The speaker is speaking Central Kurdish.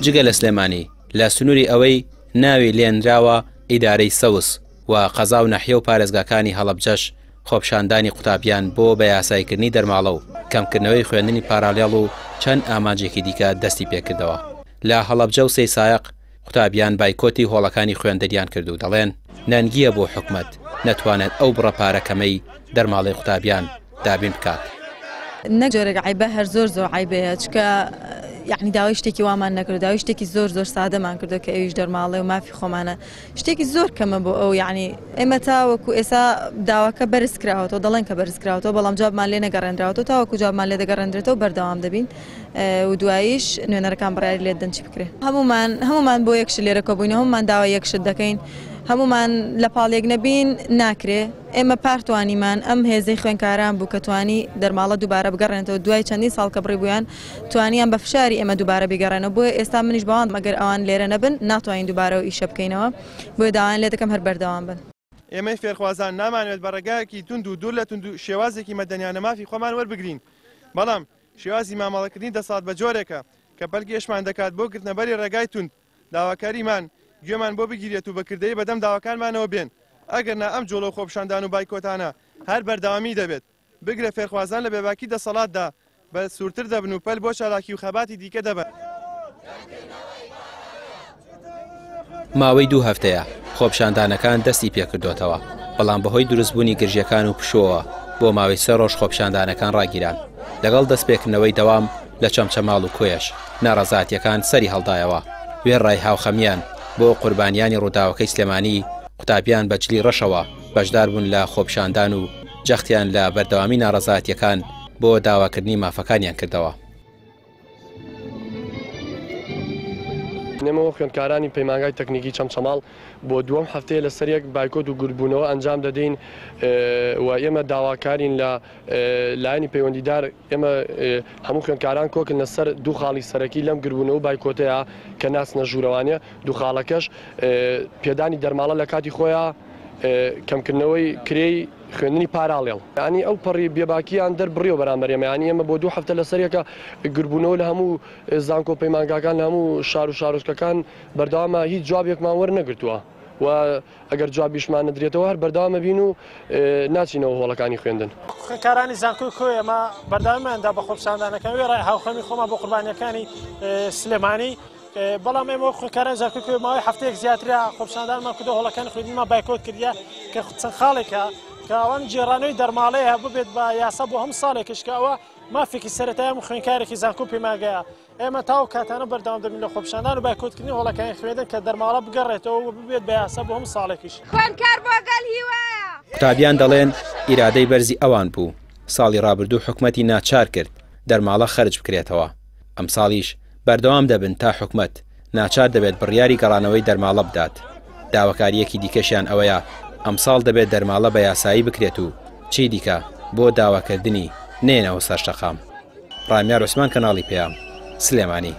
جگە لە سلێمانی لە سنووری ئەوەی ناوی لێنراوە ئیدارەی سەوس و قەزا و نەحیە و پارێزگاکانی هەڵەبجەش خۆپشاندانی قوتابیان بۆ بە یاسایکردنی دەرماڵە و کەمکردنەوەی خوێندنی پاراڵێڵ و چەند ئامانجێکی دیکە دەستی پێکردەوە. لە هەڵەبجە و سەی سایق قوتابیان بایکۆتی هۆڵەکانی خوێندەریان کرد و دەڵێن نەنگیە بۆ حکومەت نەتوانێت ئەو بڕەپارەکەمەی دەرماڵی قوتابیان دابین بکات. نەک جۆرێک عیبە هەر زۆر عیبەیە چکە یعنی داوای شتێکی وامان نەکرد، داوای شتێکی زۆر سادەمان کردو کە ئەویش دەرماڵێ و مافی خۆمانە شتێکی زۆر کەمە بۆ ئەو یعنی ئێمە تاوەکو ئێستا داواکە بەرز کراوەوە دەڵێن کە بەرز کراوەوە بەڵام جوابمان لێ نەگەڕێنراوەوە تاوەکو جوابمان لێ دەگەڕێنرێتەوە بەردەوام دەبین و دواییش نوێنەرەکان بڕیاری لێ دەن چی بکرێ. هەمومان بۆ یەکش لێرە کۆبووینە هەمومان داوای یەکشت دەکەین هەمومان لە پاڵێک نەبین ناکرێ. ئێمە پارتوانیمان ئەم هێزەی خوێنکاران بوو کە توانی دەرماڵە دووبارە بگەڕێنەوە دوای چەندین ساڵ کە بڕی بوویان توانیان بە فشاری ئێمە دووبارە بگەڕێنەوە. بۆیە ئێستا منیش بەوان مەگەر ئەوان لێرە نەبن ناتوانین دووبارە و ئیشە بکەینەوە بۆیە داوایان لێ دەکەم هەر بەردەوام بن. ئێمەی فێرخوازان نامانوێت بە ڕێگایەکی تونند و دوور لە تونند و شێوازێکی مەدەنیانە مافی خۆمان وەربگرین، بەڵام شێوازی مامەڵەکردنی دەسات بە جۆرێکە کە بەلگێشمان دەکات بۆ گرتنەبەری ڕێگای تونند. داواکاریمان گوێمان بۆ بگیرێت و بەکردەی بەدەم داواکانمانەوە بێن. ئەگەرنا ئەم جۆڵە و خۆپشاندان و بایکۆتانە هەر بەردەوامی دەبێت بگرە فێرخوازان لە بێباکی دەسەڵاتدا بە سوورتر دەبن و پەل بۆ چالاکی و خەباتی دیکە دەبن. ماوەی 2 هەفتەیە خۆپشاندانەکان دەستی پێکردوتەوە، بەڵام بەهۆی دروستبوونی گرژیەکان و پشۆوە بۆ ماوەی 3 ڕۆژ خۆپشاندانەکان ڕاگیران. لەگەڵ دەستپێکردنەوەی دەوام لە چەمچەماڵ و کۆیەش ناڕەزاتیەکان سەری هەڵدایەوە. وێڕای هاوخەمیان بۆ قوربانیانی ڕووداوەکەی سلێمانی قوتابیان بەجلی ڕەشەوە بەشدار بوون لە خۆپشاندان و جەختیان لە بەردەوامی ناڕەزاتیەکان بۆ داواکردنی مافەکانیان کردەوە. نێمەوە خوێندکارانی پەیمانگای تەکنیکی چەمچەماڵ بۆ دووەم هەفتەیە لەسەر یەک بایکۆت و گوربوونەوە ئەنجام دەدەین و ئێمە داواکارین لە لایەنی پەیوەندیدار ئێمە هەموو خوێندکاران کۆکن لەسەر دوو خاڵی سەرەکی لەم گوربوونەوە بایکۆتەیە کە ناسنە ژوورەوانە دوو خاڵەکەش پێدانی دەرماڵە لە کاتی خۆیان کەمکردنەوەی کرێی خوێندنی پاراڵێڵ ینی ئەو پەڕی بێباکییان دەربڕیەوە بەرامبەر ئێمە ئێمە بۆ 2 هەفتە لەسەرەکە گربوونەوە لە هەموو زانکۆ پەیمانگاکان لە هەموو شار و شارۆچکەکان بەردەوامە هیچ جوابێکمان وەرنەگرتووە و ئەگەر جوابیشمان نەدرێتەوە هەر بەردەوامە بین و ناچینەوە هۆڵەکانی خوێندن. خوێندکارانی زانکۆی کۆی ئەمە بەردەواماندا بە خۆپشاندانەکان وێ ڕای هاوخەمی خۆمان بۆ قوربانیەکانی سلێمانی بەڵام ئێمە خوێندکاران زانکۆی ماوەی هەفتەیەک زیاترە خۆپشاندانمان کردو هۆڵەکانی خوێندنیمان بایکۆت کردیە کە چەند خاڵێکە کە ئەوان جێڕانەوەی دەرماڵەیە ببێت بە یاسا بۆ هەموو ساڵێکش کە ئەوە مافێکی سەرەتایی خوێندکارێکی زانکۆ پەیمانگایە. ئێمە تاو کاتانە بەردەوام دەبین لە خۆپشاندان و بایکۆتکردنی هۆڵەکانی خوێندن کە دەرماڵە بگەڕێتەوە و ببێت بە یاسا بۆ هەموو ساڵێکیش. خوێندکار بۆ گەل هیوایە. قوتابیان دەڵێن ئیرادەی بەرزی ئەوان بوو. ساڵی ڕابردوو حکومەتی ناچار کرد دەرماڵە خەرج بکرێتەوە. ئەم ساڵیش بەردەوام دەبن تا حکومەت ناچار دەبێت بڕیاری گەڕانەوەی دەرماڵە بدات. داواکاریەکی دیکەشیان ئەوەیە ئەمساڵ دەبێت دەرماڵە بە یاسایی بکرێت و چی دیکە بۆ داواکردنی نێنەوە سەرشەقام. ڕامیار عوسمان کەناڵی پێیام سلێمانی.